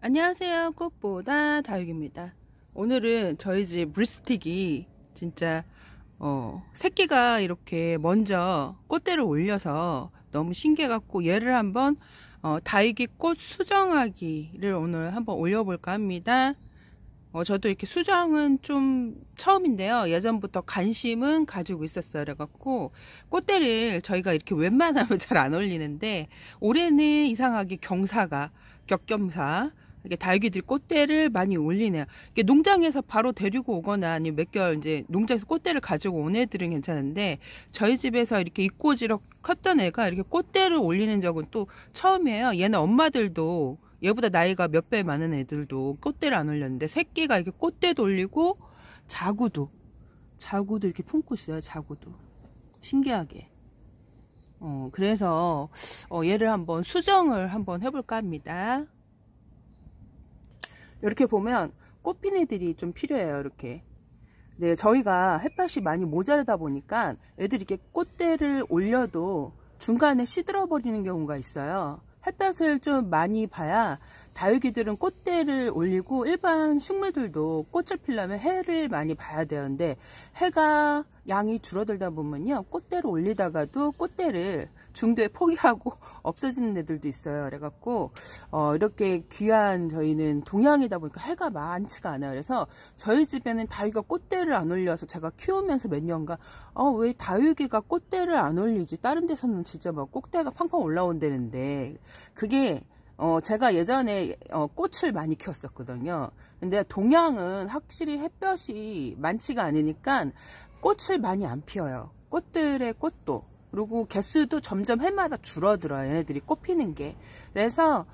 안녕하세요. 꽃보다 다육입니다. 오늘은 저희 집 브리스틱이 진짜 새끼가 이렇게 먼저 꽃대를 올려서 너무 신기해갖고 얘를 한번 다육이 꽃 수정하기를 오늘 한번 올려볼까 합니다. 저도 이렇게 수정은 좀 처음인데요. 예전부터 관심은 가지고 있었어요. 그래갖고 꽃대를 저희가 이렇게 웬만하면 잘 안 올리는데 올해는 이상하게 격겸사 이렇게 다육이들이 꽃대를 많이 올리네요. 이게 농장에서 바로 데리고 오거나 아니면 몇 개월 이제 농장에서 꽃대를 가지고 온 애들은 괜찮은데 저희 집에서 이렇게 이꼬지로 컸던 애가 이렇게 꽃대를 올리는 적은 또 처음이에요. 얘는 엄마들도 얘보다 나이가 몇 배 많은 애들도 꽃대를 안 올렸는데 새끼가 이렇게 꽃대도 올리고 자구도 이렇게 품고 있어요. 자구도 신기하게. 그래서 얘를 한번 수정을 한번 해볼까 합니다. 이렇게 보면 꽃핀 애들이 좀 필요해요. 이렇게. 네, 저희가 햇볕이 많이 모자르다 보니까 애들이 이렇게 꽃대를 올려도 중간에 시들어 버리는 경우가 있어요. 햇볕을 좀 많이 봐야 다육이들은 꽃대를 올리고 일반 식물들도 꽃을 피려면 해를 많이 봐야 되는데 해가 양이 줄어들다 보면요 꽃대를 올리다가도 꽃대를 중도에 포기하고 없어지는 애들도 있어요. 그래갖고 이렇게 귀한 저희는 동양이다 보니까 해가 많지가 않아요. 그래서 저희 집에는 다육이가 꽃대를 안 올려서 제가 키우면서 몇 년간 왜 다육이가 꽃대를 안 올리지? 다른 데서는 진짜 막 꽃대가 팡팡 올라온다는데 그게 제가 예전에 꽃을 많이 키웠었거든요. 근데 동양은 확실히 햇볕이 많지가 않으니까 꽃을 많이 안 피워요. 꽃들의 꽃도. 그리고 개수도 점점 해마다 줄어들어요. 얘네들이 꽃 피는 게. 그래서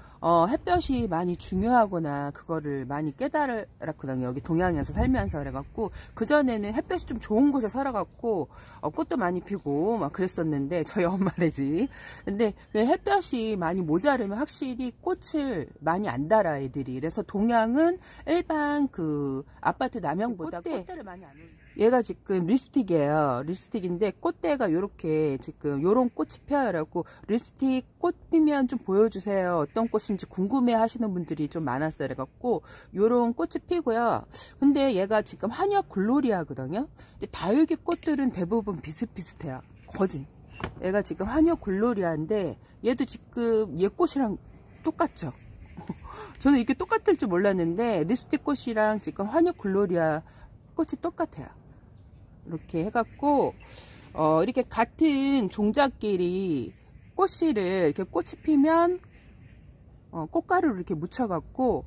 햇볕이 많이 중요하구나 그거를 많이 깨달았거든요. 여기 동양에서 살면서. 그래갖고 그전에는 햇볕이 좀 좋은 곳에 살아갖고 꽃도 많이 피고 막 그랬었는데 저희 엄마네 집. 근데 햇볕이 많이 모자르면 확실히 꽃을 많이 안 달아 애들이. 그래서 동양은 일반 그 아파트 남형보다 꽃대를 많이 안 올려요. 얘가 지금 립스틱이에요. 립스틱인데 꽃대가 요렇게 지금 요런 꽃이 펴요. 그래갖고 립스틱 꽃 피면 좀 보여주세요. 어떤 꽃인지 궁금해 하시는 분들이 좀 많았어요. 그래갖고 요런 꽃이 피고요. 근데 얘가 지금 한엽 글로리아거든요. 근데 다육이 꽃들은 대부분 비슷비슷해요. 거진. 얘가 지금 한엽 글로리아인데 얘도 지금 얘 꽃이랑 똑같죠. 저는 이렇게 똑같을 줄 몰랐는데 립스틱 꽃이랑 지금 한엽 글로리아 꽃이 똑같아요. 이렇게 해갖고 이렇게 같은 종자끼리 꽃씨를 이렇게 꽃이 피면 꽃가루를 이렇게 묻혀갖고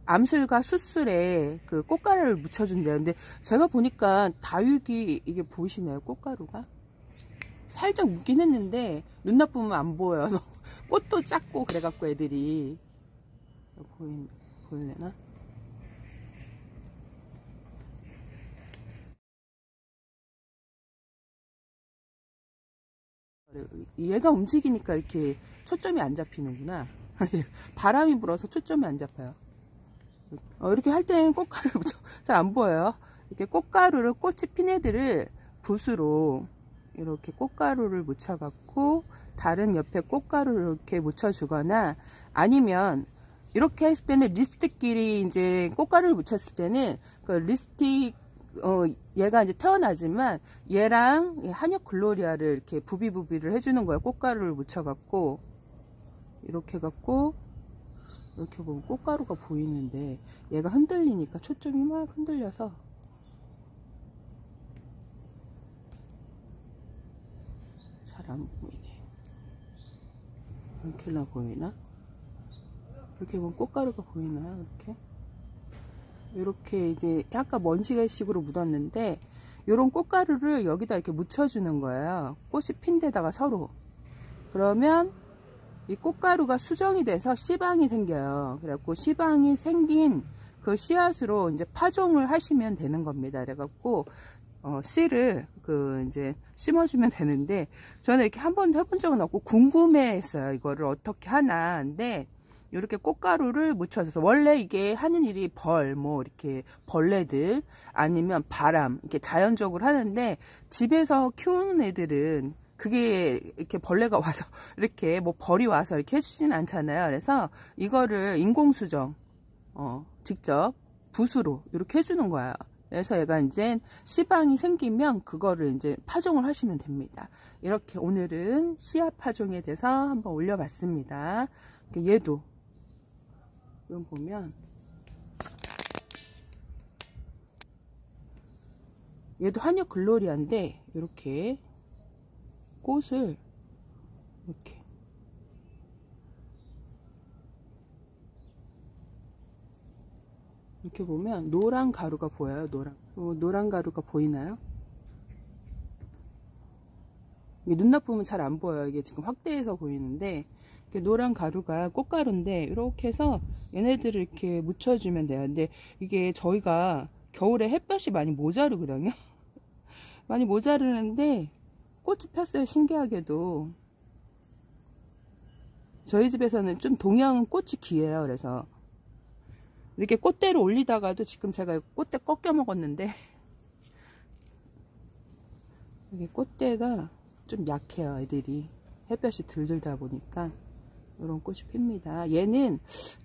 암술과 숫술에 그 꽃가루를 묻혀준대요. 근데 제가 보니까 다육이 이게 보이시나요? 꽃가루가 살짝 묻긴 했는데 눈 나쁘면 안 보여요. 꽃도 작고 그래갖고 애들이 보이려나? 얘가 움직이니까 이렇게 초점이 안 잡히는구나. 바람이 불어서 초점이 안 잡혀요. 이렇게 할 때는 꽃가루를 잘 안 보여요. 이렇게 꽃가루를 꽃이 핀 애들을 붓으로 이렇게 꽃가루를 묻혀 갖고 다른 옆에 꽃가루를 이렇게 묻혀 주거나 아니면 이렇게 했을 때는 립스틱끼리 이제 꽃가루를 묻혔을 때는 그 립스틱 얘가 이제 태어나지만 얘랑 한엽 글로리아를 이렇게 부비부비를 해주는 거예요. 꽃가루를 묻혀갖고 이렇게 해갖고 이렇게 보면 꽃가루가 보이는데 얘가 흔들리니까 초점이 막 흔들려서 잘 안 보이네. 이렇게나 보이나? 이렇게 보면 꽃가루가 보이나요? 이렇게 이제 약간 먼지가 식으로 묻었는데 요런 꽃가루를 여기다 이렇게 묻혀주는 거예요. 꽃이 핀 데다가 서로. 그러면 이 꽃가루가 수정이 돼서 씨방이 생겨요. 그래갖고 씨방이 생긴 그 씨앗으로 이제 파종을 하시면 되는 겁니다. 그래갖고 씨를 이제 심어주면 되는데 저는 이렇게 한 번도 해본 적은 없고 궁금해했어요. 이거를 어떻게 하나. 근데 이렇게 꽃가루를 묻혀줘서 원래 이게 하는 일이 이렇게 벌레들 아니면 바람 이렇게 자연적으로 하는데 집에서 키우는 애들은 그게 이렇게 벌레가 와서 이렇게 뭐 벌이 와서 이렇게 해주진 않잖아요. 그래서 이거를 인공수정 직접 붓으로 이렇게 해주는 거예요. 그래서 얘가 이제 씨방이 생기면 그거를 이제 파종을 하시면 됩니다. 이렇게 오늘은 씨앗 파종에 대해서 한번 올려봤습니다. 얘도 이건 보면 얘도 한약 글로리아인데 이렇게 꽃을 이렇게 보면 노란 가루가 보여요. 노란 가루가 보이나요? 이게 눈 나쁘면 잘 안 보여요. 이게 지금 확대해서 보이는데 노란 가루가 꽃가루인데 이렇게 해서 얘네들을 이렇게 묻혀주면 돼요. 근데 이게 저희가 겨울에 햇볕이 많이 모자르거든요. 많이 모자르는데 꽃이 폈어요. 신기하게도 저희 집에서는 좀 동양 꽃이 귀해요. 그래서 이렇게 꽃대를 올리다가도 지금 제가 꽃대 꺾여 먹었는데 이게 꽃대가 좀 약해요. 애들이 햇볕이 덜 들다 보니까 이런 꽃이 핍니다. 얘는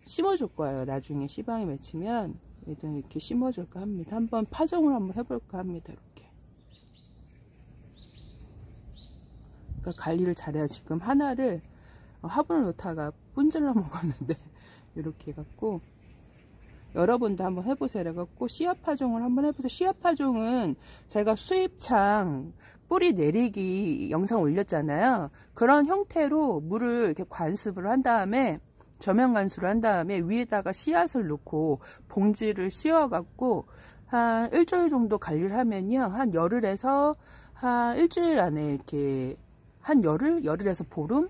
심어줄 거예요. 나중에 씨방이 맺히면 얘는 이렇게 심어줄까 합니다. 한번 파종을 한번 해볼까 합니다. 이렇게. 그러니까 관리를 잘해야. 지금 하나를 화분을 놓다가 분질러 먹었는데 이렇게 해갖고 여러분도 한번 해보세요. 그래갖고 씨앗 파종을 한번 해보세요. 씨앗 파종은 제가 수입창 뿌리 내리기 영상 올렸잖아요. 그런 형태로 물을 이렇게 관습을 한 다음에 저면 관수를 한 다음에 위에다가 씨앗을 넣고 봉지를 씌워갖고 한 일주일 정도 관리를 하면요. 한 열흘에서 한 일주일 안에 이렇게 한 열흘에서 보름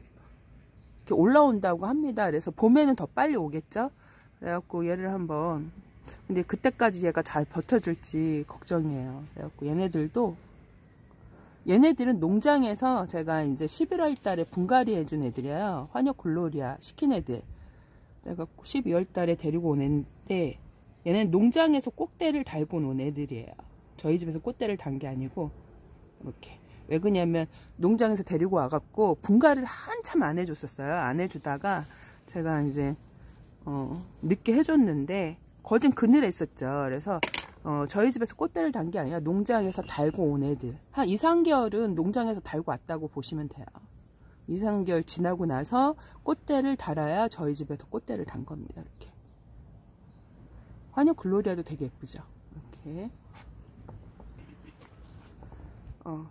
이렇게 올라온다고 합니다. 그래서 봄에는 더 빨리 오겠죠. 그래갖고 얘를 한번, 근데 그때까지 얘가 잘 버텨줄지 걱정이에요. 그래갖고 얘네들은 농장에서 제가 이제 11월 달에 분갈이 해준 애들이에요. 환역 글로리아 시킨 애들. 그래갖고 12월 달에 데리고 온 애인데 얘는 농장에서 꽃대를 달고 온 애들이에요. 저희 집에서 꽃대를 단 게 아니고 이렇게. 왜 그러냐면 농장에서 데리고 와갖고 분갈이를 한참 안 해줬었어요. 안 해주다가 제가 이제 늦게 해줬는데 거진 그늘에 있었죠. 그래서 저희 집에서 꽃대를 단 게 아니라 농장에서 달고 온 애들 한 2, 3개월은 농장에서 달고 왔다고 보시면 돼요. 2, 3개월 지나고 나서 꽃대를 달아야 저희 집에서 꽃대를 단 겁니다. 이렇게. 환역 글로리아도 되게 예쁘죠. 이렇게.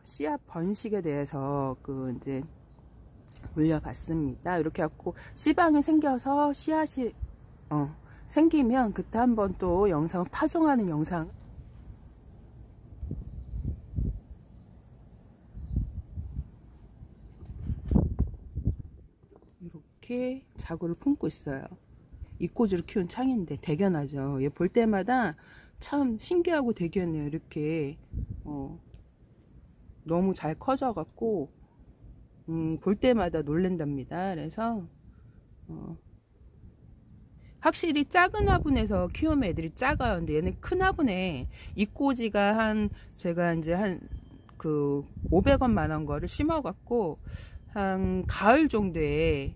씨앗 번식에 대해서 이제 올려봤습니다. 이렇게 갖고 씨방이 생겨서 씨앗이 생기면 그때 한번 또 영상 파종하는 영상 이렇게 자구를 품고 있어요. 이꼬지로 키운 창인데 대견하죠. 얘 볼 때마다 참 신기하고 대견해요. 이렇게 너무 잘 커져 갖고 볼 때마다 놀랜답니다. 그래서 확실히 작은 화분에서 키우면 애들이 작아요. 근데 얘는 큰 화분에 이꼬지가 제가 이제 500원 만원 거를 심어 갖고 한 가을 정도에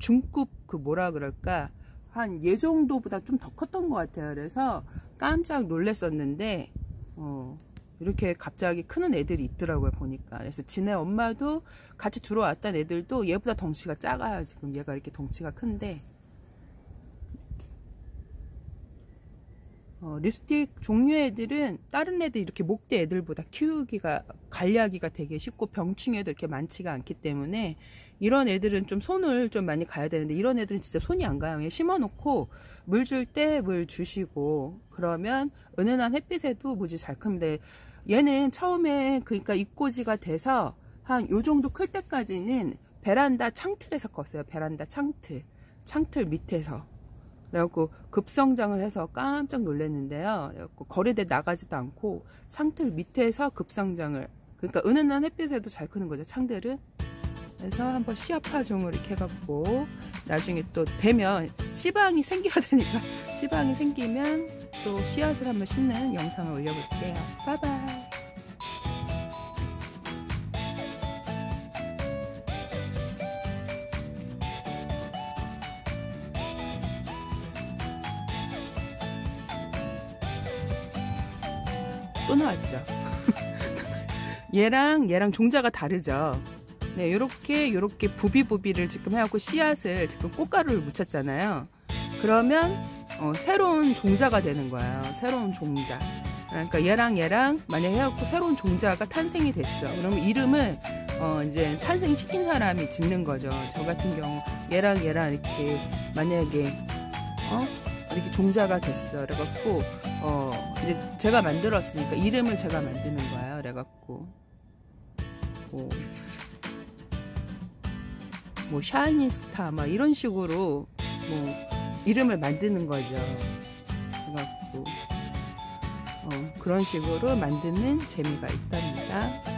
중급 뭐라 그럴까 한 얘 정도보다 좀 더 컸던 것 같아요. 그래서 깜짝 놀랐었는데 이렇게 갑자기 크는 애들이 있더라고요. 보니까. 그래서 지네 엄마도 같이 들어왔던 애들도 얘보다 덩치가 작아요. 지금 얘가 이렇게 덩치가 큰데 립스틱 종류의 애들은 다른 애들 이렇게 목대 애들보다 관리하기가 되게 쉽고 병충해도 이렇게 많지가 않기 때문에 이런 애들은 좀 손을 좀 많이 가야 되는데 이런 애들은 진짜 손이 안 가요. 그냥 심어놓고 물 줄 때 물 주시고 그러면 은은한 햇빛에도 무지 잘 큽니다. 얘는 처음에 그러니까 입꼬지가 돼서 한 요 정도 클 때까지는 베란다 창틀에서 컸어요. 베란다 창틀 밑에서. 그래갖고 급성장을 해서 깜짝 놀랐는데요. 그래갖고 거리대 나가지도 않고 창틀 밑에서 급성장을, 그러니까 은은한 햇빛에도 잘 크는 거죠. 창들은. 그래서 한번 씨앗 파종을 이렇게 해갖고 나중에 또 되면 씨방이 생겨야 되니까 씨방이 생기면 또 씨앗을 한번 심는 영상을 올려볼게요. 바이바이. 또 나왔죠. 얘랑 종자가 다르죠. 네, 요렇게 부비부비를 지금 해갖고 씨앗을 지금 꽃가루를 묻혔잖아요. 그러면 새로운 종자가 되는 거예요. 새로운 종자. 그러니까 얘랑 만약에 해갖고 새로운 종자가 탄생이 됐어. 그러면 이름을 이제 탄생시킨 사람이 짓는 거죠. 저 같은 경우 얘랑 이렇게 만약에 이렇게 종자가 됐어. 그래갖고 이제 제가 만들었으니까 이름을 제가 만드는 거예요. 그래갖고 뭐 샤이니스타 막 이런 식으로 뭐 이름을 만드는 거죠. 그래갖고 그런 식으로 만드는 재미가 있답니다.